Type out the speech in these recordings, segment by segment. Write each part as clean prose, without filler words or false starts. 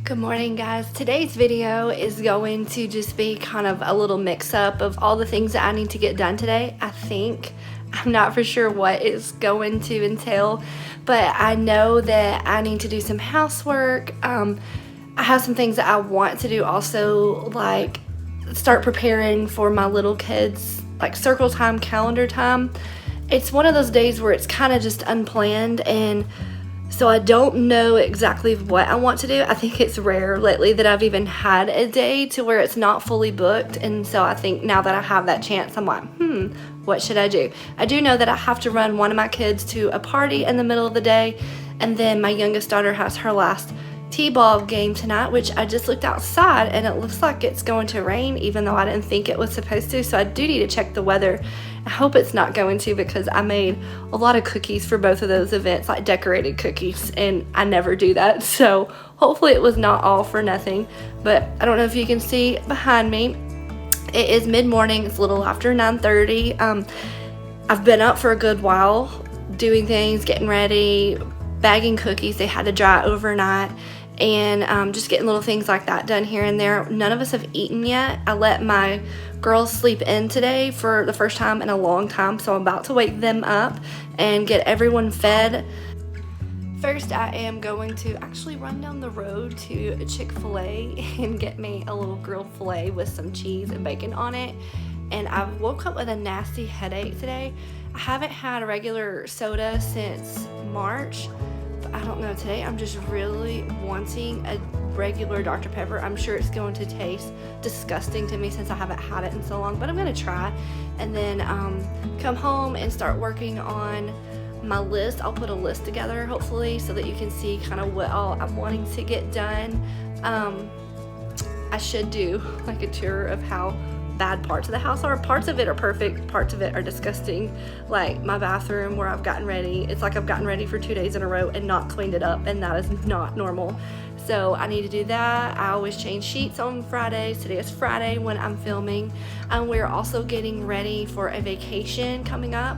Good morning, guys. Today's video is going to just be kind of a little mix-up of all the things that I need to get done today. I'm not for sure what it's going to entail, but I know that I need to do some housework. I have some things that I want to do also, like start preparing for my little kids, like circle time, calendar time. It's one of those days where it's kind of just unplanned, and so I don't know exactly what I want to do. I think it's rare lately that I've even had a day to where it's not fully booked. And so I think now that I have that chance, I'm like, what should I do? I do know that I have to run one of my kids to a party in the middle of the day. And then my youngest daughter has her last t-ball game tonight, which I just looked outside and it looks like it's going to rain, even though I didn't think it was supposed to. So I do need to check the weather. I hope it's not going to, because I made a lot of cookies for both of those events, like decorated cookies, and I never do that. So hopefully it was not all for nothing. But I don't know if you can see behind me, it is mid-morning. It's a little after 9:30. I've been up for a good while doing things, getting ready, bagging cookies. They had to dry overnight, and just getting little things like that done here and there. None of us have eaten yet. I let my girls sleep in today for the first time in a long time, so I'm about to wake them up and get everyone fed. First, I am going to actually run down the road to Chick-fil-A and get me a little grilled filet with some cheese and bacon on it. And I woke up with a nasty headache today. I haven't had a regular soda since March. I don't know, today I'm just really wanting a regular Dr. Pepper. I'm sure it's going to taste disgusting to me since I haven't had it in so long, but I'm gonna try, and then come home and start working on my list. I'll put a list together hopefully so that you can see kind of what all I'm wanting to get done. I should do like a tour of how bad parts of the house are. Parts of it are perfect, parts of it are disgusting. Like my bathroom where I've gotten ready, it's like I've gotten ready for 2 days in a row and not cleaned it up, and that is not normal. So I need to do that. I always change sheets on Fridays. Today is Friday when I'm filming. We're also getting ready for a vacation coming up,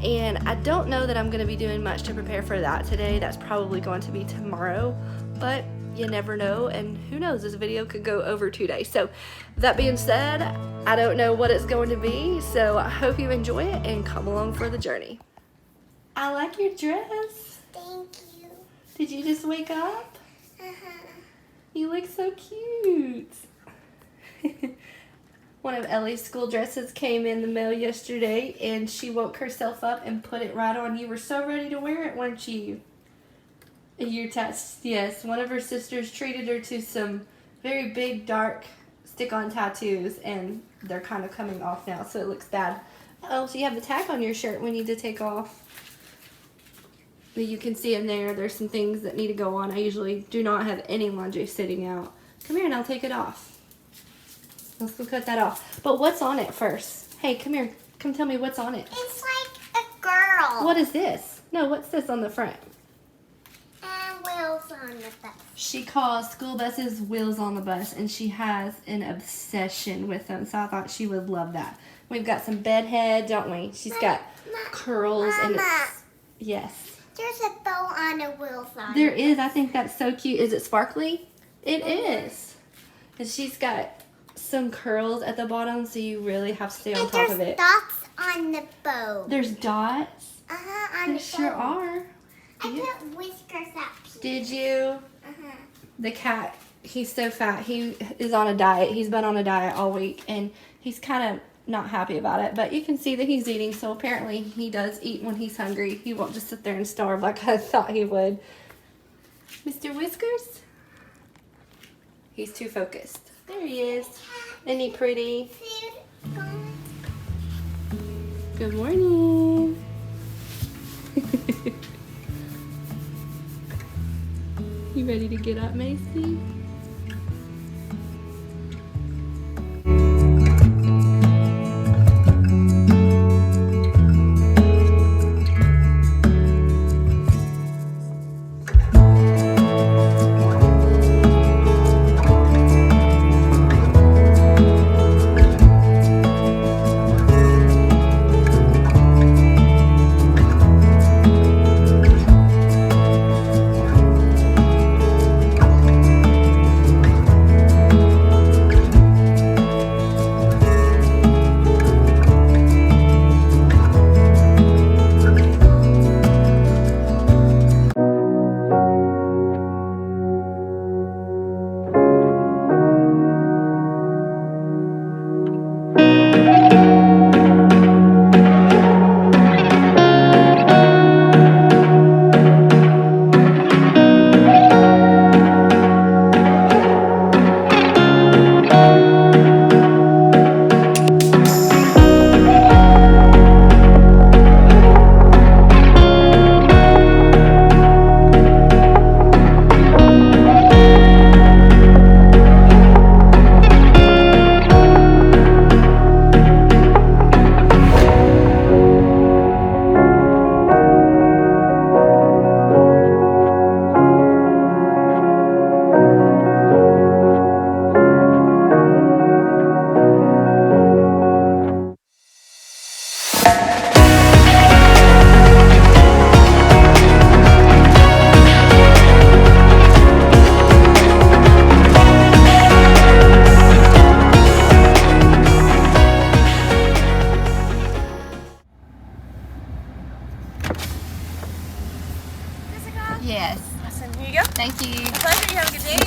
and I don't know that I'm going to be doing much to prepare for that today. That's probably going to be tomorrow, but you never know, and who knows, this video could go over 2 days. So that being said, I don't know what it's going to be, so I hope you enjoy it and come along for the journey. I like your dress. Thank you. Did you just wake up? Uh-huh. You look so cute. One of Ellie's school dresses came in the mail yesterday, and she woke herself up and put it right on. You were so ready to wear it, weren't you? Yes, one of her sisters treated her to some very big, dark stick-on tattoos, and they're kind of coming off now, so it looks bad. Oh, so you have the tag on your shirt we need to take off. But you can see in there, there's some things that need to go on. I usually do not have any laundry sitting out. Come here and I'll take it off. Let's go cut that off. But what's on it first? Hey, come here. Come tell me what's on it. It's like a girl. What is this? No, what's this on the front? Wheels on the bus. She calls school buses wheels on the bus, and she has an obsession with them, so I thought she would love that. We've got some bed head, don't we? She's got curls, and it's, yes. There's a bow on the wheels on There it. is. I think that's so cute. Is it sparkly? It is. And she's got some curls at the bottom, so you really have to stay on top of it. There's dots on the bow. There's dots? On There the sure bow. are. I put whiskers up here. Did you? Uh-huh. The cat, he's so fat. He is on a diet. He's been on a diet all week, and he's kind of not happy about it, but you can see that he's eating, so apparently he does eat when he's hungry. He won't just sit there and starve like I thought he would. Mr. Whiskers? He's too focused. There he is. Isn't he pretty? Good morning. You ready to get up, Macy?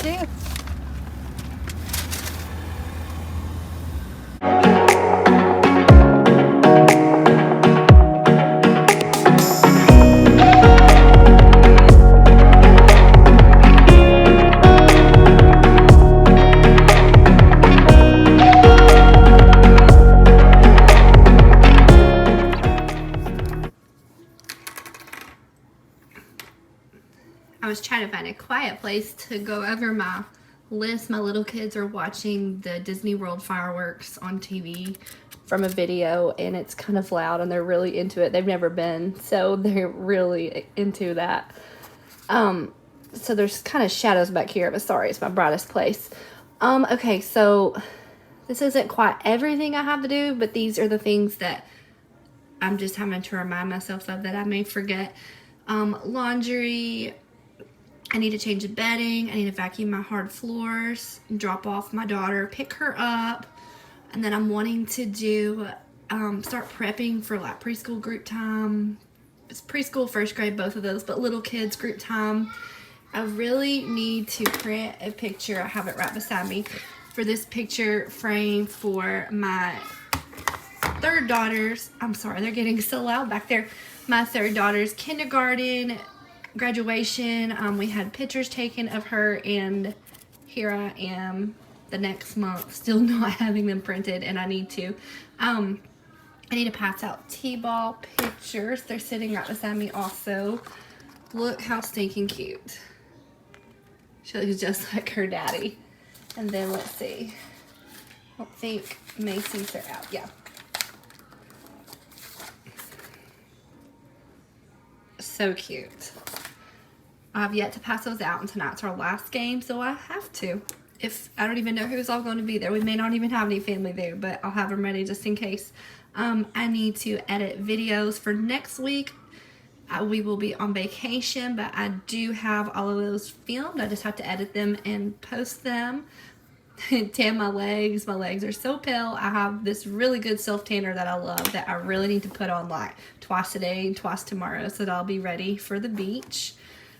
too. I was trying to find a quiet place to go over my list. My little kids are watching the Disney World fireworks on TV from a video, and it's kind of loud and they're really into it. They've never been, so they're really into that. So there's kind of shadows back here, but sorry, it's my brightest place. Okay, so this isn't quite everything I have to do, but these are the things that I'm just having to remind myself of that I may forget. Laundry, I need to change the bedding, I need to vacuum my hard floors, drop off my daughter, pick her up, and then I'm wanting to do, start prepping for like preschool group time. It's preschool, first grade, both of those, but little kids group time. I really need to print a picture, I have it right beside me, for this picture frame for my third daughter's, I'm sorry, they're getting so loud back there, my third daughter's kindergarten graduation. We had pictures taken of her, and here I am the next month still not having them printed, and I need to pass out T-ball pictures. They're sitting right beside me also. Look how stinking cute. She looks just like her daddy. And then let's see, I don't think Macy's are out. Yeah. So cute. I've yet to pass those out, and tonight's our last game, so I have to. If I don't even know who's all going to be there. We may not even have any family there, but I'll have them ready just in case. I need to edit videos for next week. We will be on vacation, but I do have all of those filmed. I just have to edit them and post them. Tan my legs. My legs are so pale. I have this really good self tanner that I love that I really need to put on like twice today and twice tomorrow so that I'll be ready for the beach.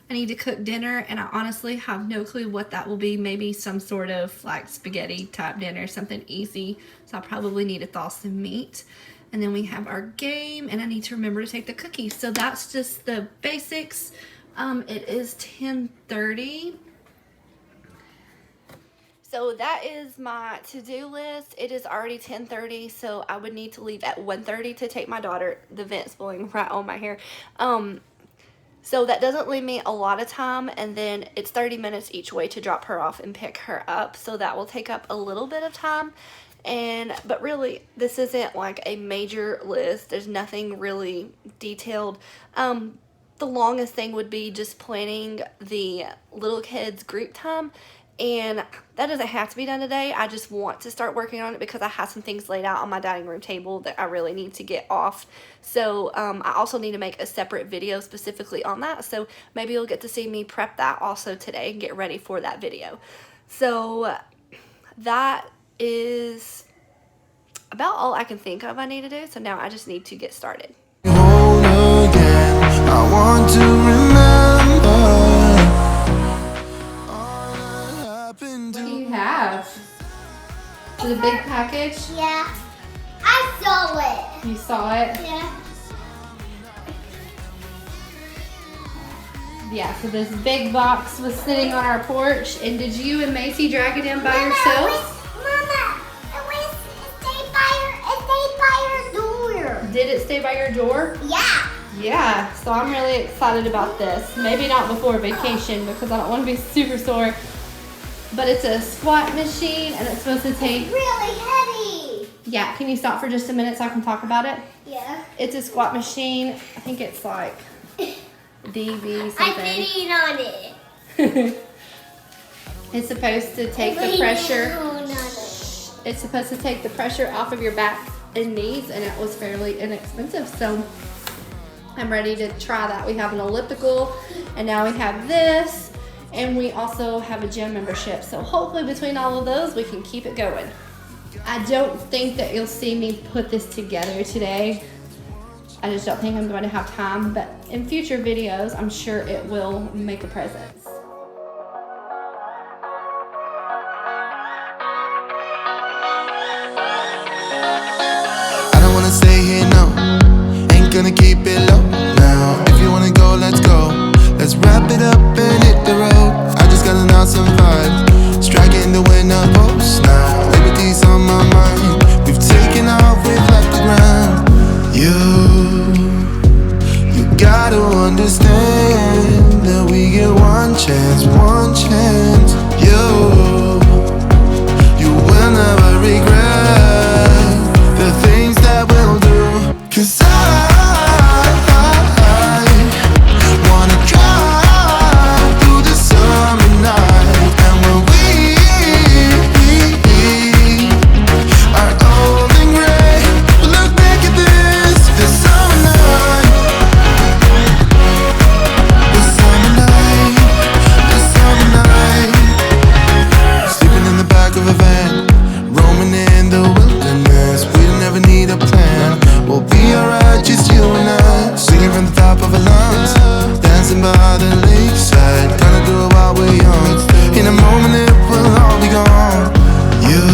I need to cook dinner, and I honestly have no clue what that will be. Maybe some sort of like spaghetti type dinner, something easy. So I'll probably need to thaw some meat. And then we have our game, and I need to remember to take the cookies. So that's just the basics. It is 10:30. So that is my to-do list. It is already 10:30, so I would need to leave at 1:30 to take my daughter. The vent's blowing right on my hair. So that doesn't leave me a lot of time, and then it's 30 minutes each way to drop her off and pick her up. So that will take up a little bit of time. But really, this isn't like a major list. There's nothing really detailed. The longest thing would be just planning the little kids group time, and that doesn't have to be done today. I just want to start working on it because I have some things laid out on my dining room table that I really need to get off. So I also need to make a separate video specifically on that. So maybe you'll get to see me prep that also today and get ready for that video. So that is about all I can think of I need to do. So now I just need to get started. I want to remember. What do you have? Is it a big package? Yeah. I saw it. You saw it? Yeah. Yeah, so this big box was sitting on our porch, and did you and Macy drag it in by yourselves? Mama, it stayed by your door. Did it stay by your door? Yeah. Yeah, so I'm really excited about this. Maybe not before vacation because I don't want to be super sore. But it's a squat machine, and it's supposed to take... It's really heavy. Yeah, can you stop for just a minute so I can talk about it? Yeah. It's a squat machine. I think it's like DB something. I fit on it. It's supposed to take the pressure. It's supposed to take the pressure off of your back and knees, and it was fairly inexpensive. So I'm ready to try that. We have an elliptical, and now we have this, and we also have a gym membership. So hopefully between all of those, we can keep it going. I don't think that you'll see me put this together today. I just don't think I'm going to have time, but in future videos, I'm sure it will make a presence. gonna keep it low now. If you wanna go, let's go. Let's wrap it up and hit the road. I just got an awesome vibe, striking the winner post now. Liberty's on my mind. We've taken off, we've left the ground. You gotta understand that we get one chance, one chance. You will never regret the things that we'll do. 'Cause I wanna drive through the summer night. And when we are old and gray, we'll look back at this summer night. The summer night, the summer night. Sleeping in the back of a van, roaming in the wilderness. We don't ever need a plan. We'll be alright, just you and I. Singing from the top of our lungs, dancing by the lakeside. Gonna do it while we're young. In a moment it will all be gone. You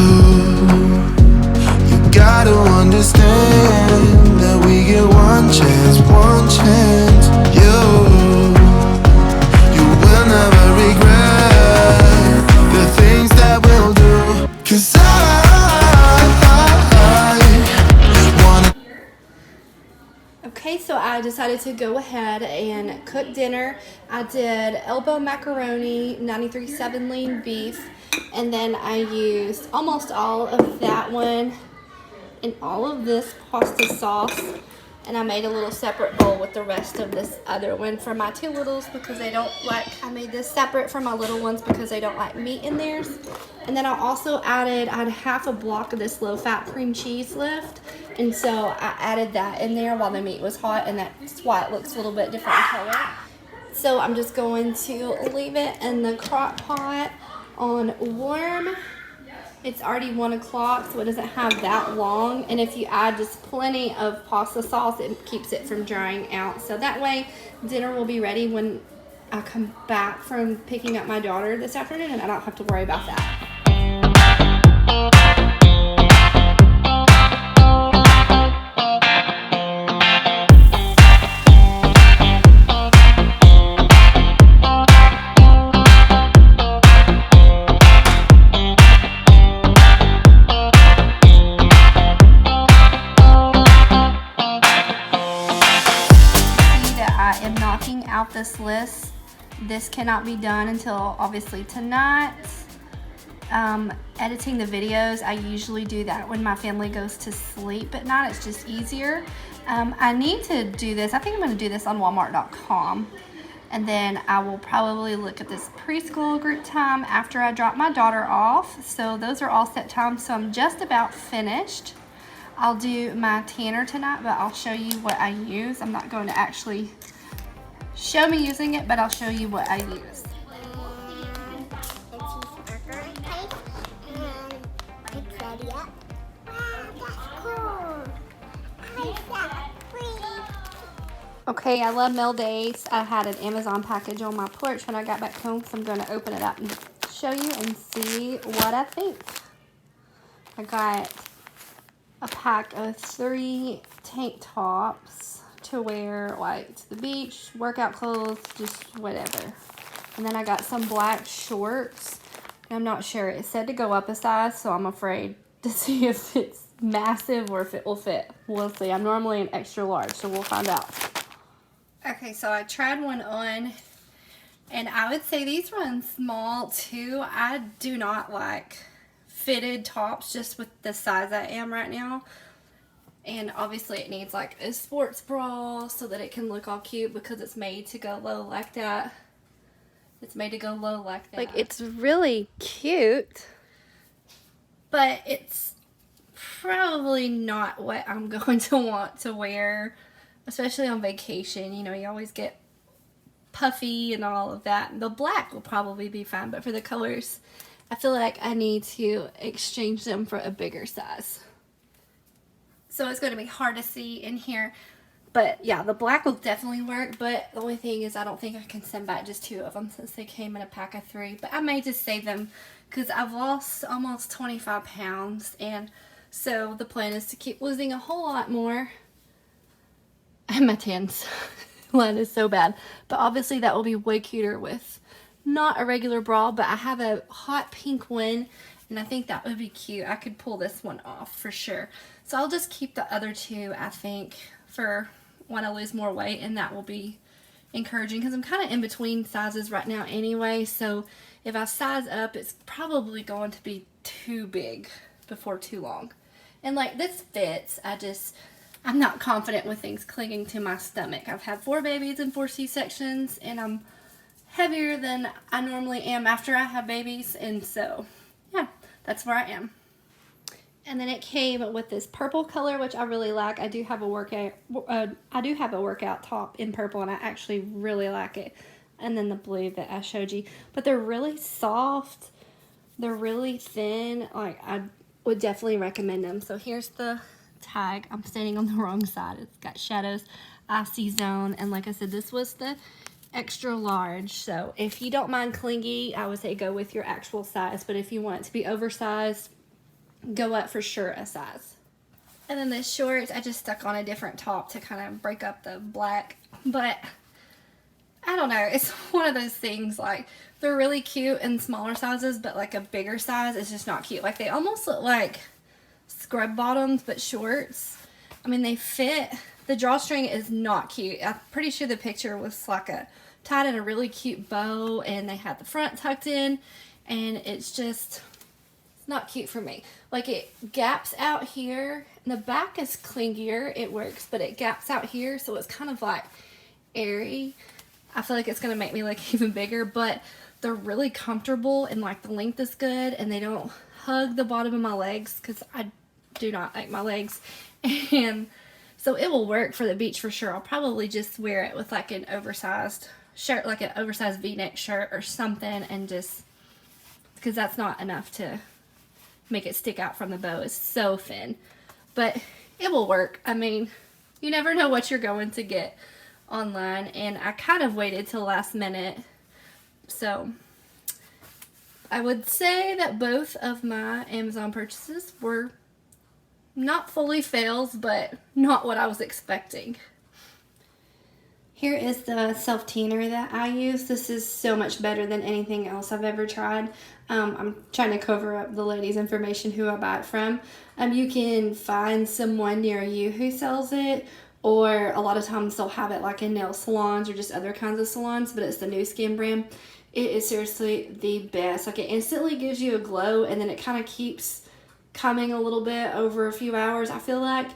gotta understand that we get one chance, one chance. You will never regret the things that we'll do. 'Cause I wanna. Okay, so I decided to go ahead and cook dinner. I did elbow macaroni, 93.7 lean beef, and then I used almost all of that one and all of this pasta sauce, and I made a little separate bowl with the rest of this other one for my two littles because they don't like, I made this separate for my little ones because they don't like meat in theirs. And then I also added, I had half a block of this low-fat cream cheese left, and so I added that in there while the meat was hot, and that's why it looks a little bit different in color. So I'm just going to leave it in the crock pot on warm. It's already 1 o'clock, so it doesn't have that long. And if you add just plenty of pasta sauce, it keeps it from drying out. So that way, dinner will be ready when I come back from picking up my daughter this afternoon, and I don't have to worry about that. Out this list. This cannot be done until obviously tonight. Editing the videos, I usually do that when my family goes to sleep at night. It's just easier. I need to do this. I think I'm going to do this on Walmart.com, and then I will probably look at this preschool group time after I drop my daughter off. So those are all set times, so I'm just about finished. I'll do my tanner tonight, but I'll show you what I use. I'm not going to actually show me using it, but I'll show you what I use. Okay, I love mail days. I had an Amazon package on my porch when I got back home, so I'm going to open it up and show you and see what I think. I got a pack of 3 tank tops to wear like to the beach, workout clothes, just whatever. And then I got some black shorts. I'm not sure. It said to go up a size, so I'm afraid to see if it's massive or if it will fit. We'll see. I'm normally an extra large, so we'll find out. Okay, so I tried one on, and I would say these run small too. I do not like fitted tops just with the size I am right now. And obviously it needs like a sports bra so that it can look all cute because it's made to go low like that. It's made to go low like that. Like, it's really cute, but it's probably not what I'm going to want to wear, especially on vacation. You know, you always get puffy and all of that. The black will probably be fine, but for the colors, I feel like I need to exchange them for a bigger size. So it's going to be hard to see in here. But yeah, the black will definitely work. But the only thing is I don't think I can send back just 2 of them since they came in a pack of 3. But I may just save them because I've lost almost 25 pounds. And so the plan is to keep losing a whole lot more. And my tans line is so bad. But obviously that will be way cuter with not a regular bra, but I have a hot pink one, and I think that would be cute. I could pull this one off for sure. So I'll just keep the other two, I think, for when I lose more weight, and that will be encouraging because I'm kind of in between sizes right now anyway. So if I size up, it's probably going to be too big before too long. And like, this fits. I'm not confident with things clinging to my stomach. I've had 4 babies and 4 C-sections, and I'm heavier than I normally am after I have babies, and so yeah, that's where I am. And then it came with this purple color, which I really like. I do have a workout top in purple, and I actually really like it. And then the blue that I showed you, but they're really soft. They're really thin. Like, I would definitely recommend them. So here's the tag. I'm standing on the wrong side. It's got shadows, icy zone, and like I said, this was the extra large. So if you don't mind clingy, I would say go with your actual size, but if you want it to be oversized, go up for sure a size. And then the shorts, I just stuck on a different top to kind of break up the black, but I don't know, it's one of those things, like, they're really cute in smaller sizes, but like a bigger size is just not cute. Like, they almost look like scrub bottoms but shorts. I mean, they fit. The drawstring is not cute. I'm pretty sure the picture was like tied in a really cute bow, and they had the front tucked in, and it's not cute for me. Like, it gaps out here, and the back is clingier. It works, but it gaps out here, so it's kind of like airy. I feel like it's gonna make me look even bigger, but they're really comfortable, and like the length is good, and they don't hug the bottom of my legs because I do not like my legs, and so it will work for the beach for sure. I'll probably just wear it with like an oversized shirt, like an oversized v-neck shirt or something, and just because that's not enough to make it stick out from the bow. It's so thin, but it will work. I mean, you never know what you're going to get online, and I kind of waited till last minute, so I would say that both of my Amazon purchases were not fully fails, but not what I was expecting. Here is the self-tanner that I use. This is so much better than anything else I've ever tried. I'm trying to cover up the lady's information who I buy it from. You can find someone near you who sells it, or a lot of times they'll have it like in nail salons or just other kinds of salons, but it's the New Skin brand. It is seriously the best. Like, it instantly gives you a glow, and then it kind of keeps coming a little bit over a few hours, I feel like.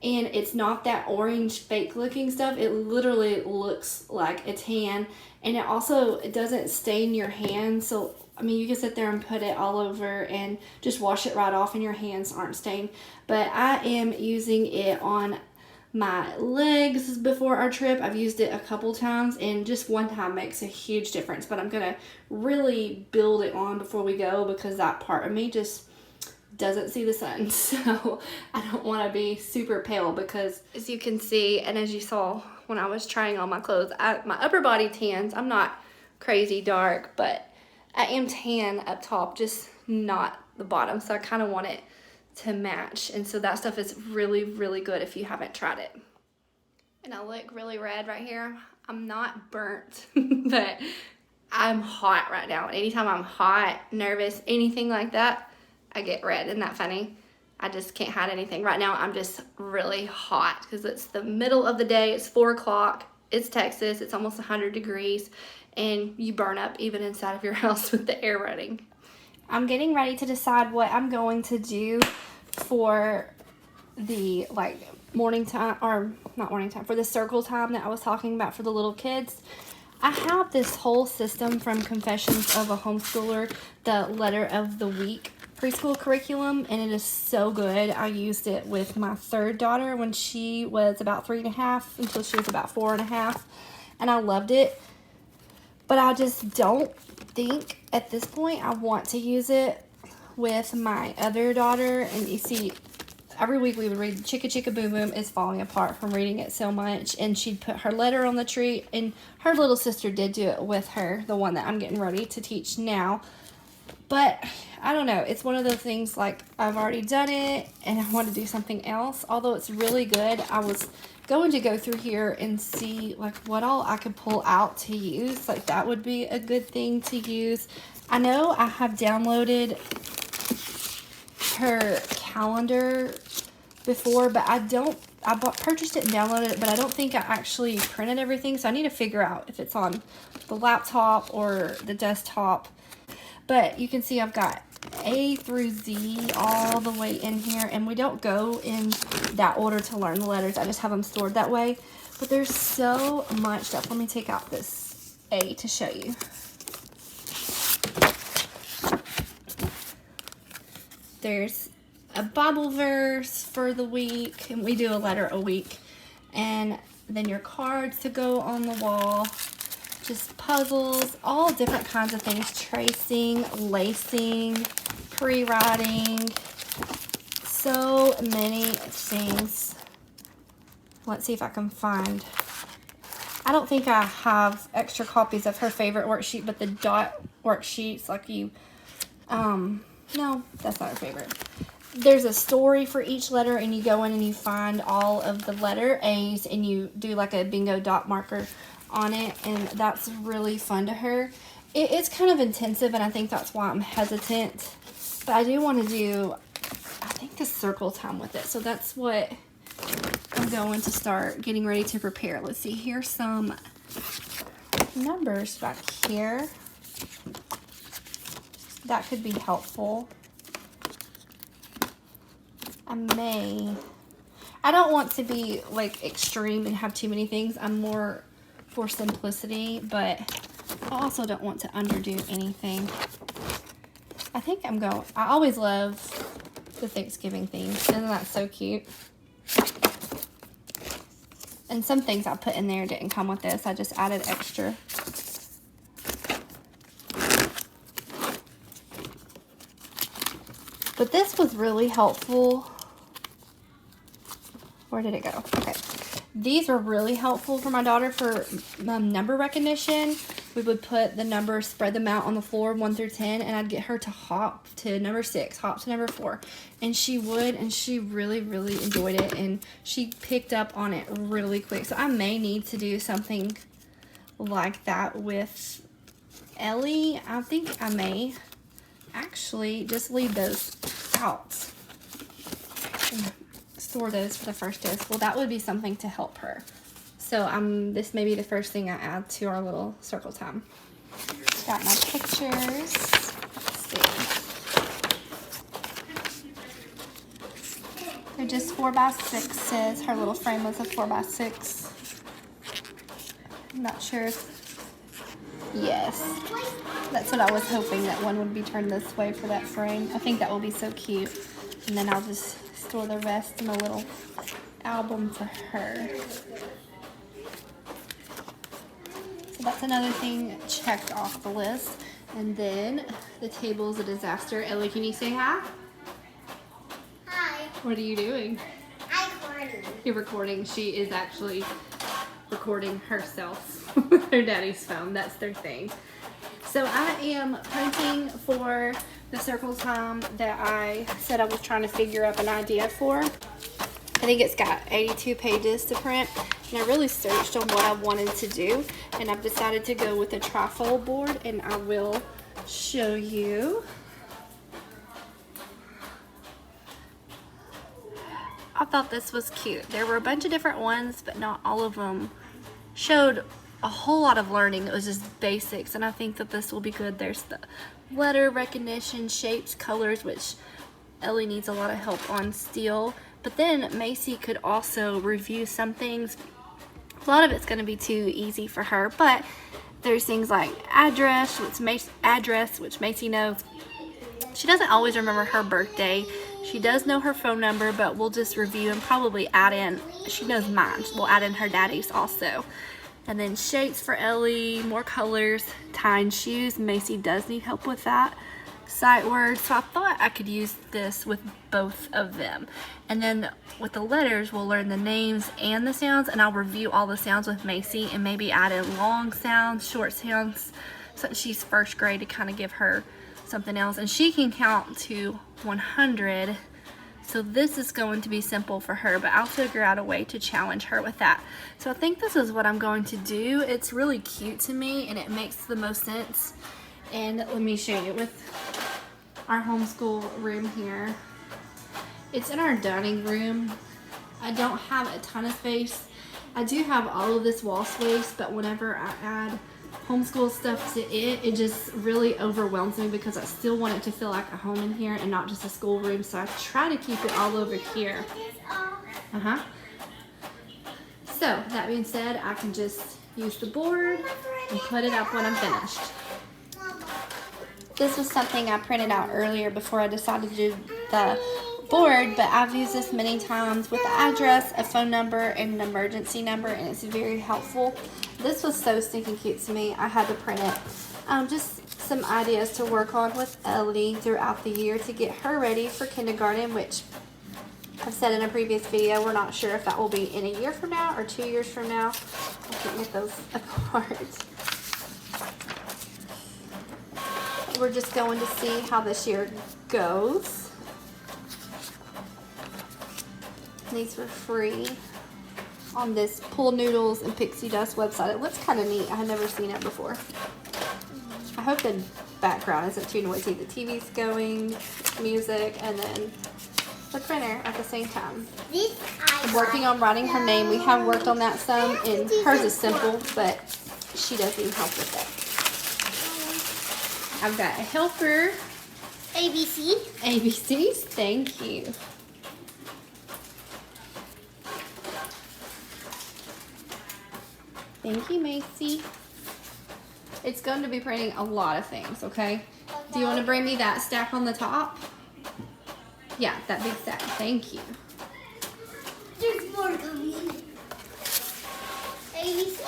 And it's not that orange fake looking stuff. It literally looks like a tan, and it doesn't stain your hands. So I mean, you can sit there and put it all over and just wash it right off, and your hands aren't stained. But I am using it on my legs before our trip. I've used it a couple times, and just one time makes a huge difference, but I'm gonna really build it on before we go because that part of me just doesn't see the sun. So I don't want to be super pale, because as you can see, and as you saw when I was trying on my clothes, my upper body tans. I'm not crazy dark, but I am tan up top, just not the bottom. So I kind of want it to match, and so that stuff is really, really good if you haven't tried it. And I look really red right here. I'm not burnt, but I'm hot right now. Anytime I'm hot, nervous, anything like that, I get red. Isn't that funny? I just can't hide anything. Right now I'm just really hot because it's the middle of the day. It's 4 o'clock. It's Texas. It's almost 100 degrees, and you burn up even inside of your house with the air running. I'm getting ready to decide what I'm going to do for the morning time, or not morning time, for the circle time that I was talking about for the little kids. I have this whole system from Confessions of a Homeschooler, the Letter of the Week preschool curriculum, and it is so good. I used it with my third daughter when she was about 3.5 until she was about 4.5, and I loved it. But I just don't think at this point I want to use it with my other daughter. And you see, every week we would read Chicka Chicka Boom Boom is falling apart from reading it so much, and she'd put her letter on the tree, and her little sister did do it with her, the one that I'm getting ready to teach now. But I don't know. It's one of those things like I've already done it and I want to do something else. Although it's really good. I was going to go through here and see like what all I could pull out to use. Like that would be a good thing to use. I know I have downloaded her calendar before, but I purchased it and downloaded it, but I don't think I actually printed everything. So I need to figure out if it's on the laptop or the desktop. But you can see I've got A through Z all the way in here, and we don't go in that order to learn the letters. I just have them stored that way. But there's so much stuff. Let me take out this A to show you. There's a Bible verse for the week, and we do a letter a week. And then your cards to go on the wall. Just puzzles, all different kinds of things. Tracing, lacing, pre-writing. So many things. Let's see if I can find. I don't think I have extra copies of her favorite worksheet, but the dot worksheets, like you, no, that's not her favorite. There's a story for each letter, and you go in and you find all of the letter A's, and you do like a bingo dot marker on it, and that's really fun to her. It's kind of intensive, and I think that's why I'm hesitant, but I do want to do, I think, a circle time with it. So that's what I'm going to start getting ready to prepare. Let's see, here's some numbers back here that could be helpful. I don't want to be like extreme and have too many things. I'm more for simplicity, but I also don't want to underdo anything. I think I always love the Thanksgiving theme. Isn't that so cute? And some things I put in there didn't come with this. I just added extra. But this was really helpful. Where did it go? Okay. These were really helpful for my daughter for number recognition. We would put the numbers, spread them out on the floor 1 through 10, and I'd get her to hop to number 6, hop to number 4. And she would, and she really, really enjoyed it, and she picked up on it really quick. So I may need to do something like that with Ellie. I think I may actually just leave those out and store those for the first day of school. That would be something to help her. So this may be the first thing I add to our little circle time. Got my pictures. Let's see. They're just 4x6s. Her little frame was a 4x6. I'm not sure. Yes. That's what I was hoping, that one would be turned this way for that frame. I think that will be so cute. And then I'll just store the rest in a little album for her. So that's another thing checked off the list. And then the table is a disaster. Ellie, can you say hi? Hi. What are you doing? I'm recording. You're recording. She is actually recording herself with her daddy's phone. That's their thing. So I am printing for the circle time that I said I was trying to figure up an idea for. I think it's got 82 pages to print, and I really searched on what I wanted to do, and I've decided to go with a trifold board, and I will show you. I thought this was cute. There were a bunch of different ones, but not all of them showed a whole lot of learning. It was just basics, and I think that this will be good. There's the letter recognition, shapes, colors, which Ellie needs a lot of help on still. But then Macy could also review some things. A lot of it's going to be too easy for her, but there's things like address, which Macy knows. She doesn't always remember her birthday. She does know her phone number, but we'll just review and probably add in, she knows mine. We'll add in her daddy's also. And then shapes for Ellie, more colors, tying shoes. Macy does need help with that. Sight words. So I thought I could use this with both of them. And then with the letters, we'll learn the names and the sounds, and I'll review all the sounds with Macy and maybe add in long sounds, short sounds, since she's first grade, to kind of give her something else, and she can count to 100. So this is going to be simple for her, but I'll figure out a way to challenge her with that. So I think this is what I'm going to do. It's really cute to me, and it makes the most sense. And let me show you with our homeschool room here. It's in our dining room. I don't have a ton of space. I do have all of this wall space, but whenever I add homeschool stuff to it, it just really overwhelms me because I still want it to feel like a home in here and not just a school room. So I try to keep it all over here. So that being said, I can just use the board and put it up when I'm finished. This was something I printed out earlier before I decided to do the board, but I've used this many times with the address, a phone number, and an emergency number, and it's very helpful. This was so stinking cute to me. I had to print it. Just some ideas to work on with Ellie throughout the year to get her ready for kindergarten, which I've said in a previous video, we're not sure if that will be in a year from now or 2 years from now. I can't get those apart. We're just going to see how this year goes. These were free on this Pool Noodles and Pixie Dust website. It looks kind of neat. I had never seen it before. I hope the background isn't too noisy. The TV's going, music, and then the printer at the same time. I'm working on writing her name. We have worked on that some, and hers is simple, but she does need help with it. I've got a helper. ABC. ABCs, thank you. Thank you, Macy. It's going to be printing a lot of things, okay? Do you want to bring me that stack on the top? Yeah, that big stack. Thank you. There's more coming. ABC.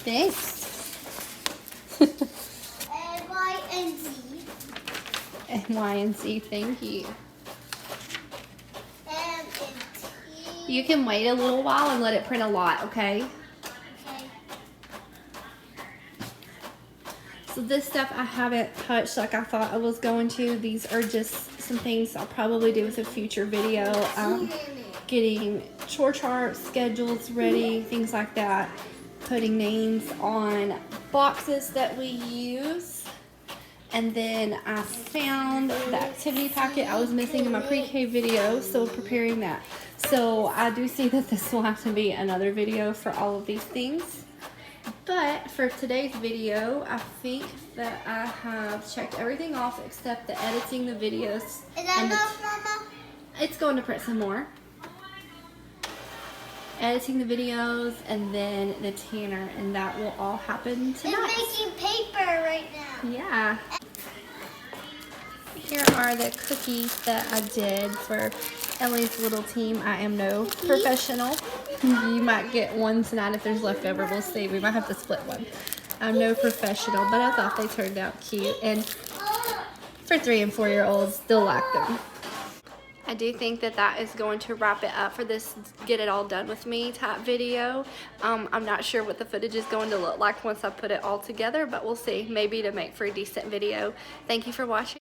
Thanks. Y and Z. And Y and Z, thank you. And T. You can wait a little while and let it print a lot, okay? So this stuff I haven't touched like I thought I was going to. These are just some things I'll probably do with a future video. Getting chore charts, schedules ready, things like that. Putting names on boxes that we use. And then I found the activity packet I was missing in my pre-K video, so preparing that. So I do see that this will have to be another video for all of these things. But for today's video, I think that I have checked everything off except the editing the videos. Is that enough, Mama? It's going to print some more. Editing the videos and then the tanner, and that will all happen tonight. It's making paper right now. Yeah. Here are the cookies that I did for Ellie's little team. I am no professional. You might get one tonight if there's leftover. We'll see. We might have to split one. I'm no professional, but I thought they turned out cute. And for 3 and 4 year olds, they'll like them. I do think that that is going to wrap it up for this get it all done with me type video. I'm not sure what the footage is going to look like once I put it all together, but we'll see. Maybe to make for a decent video. Thank you for watching.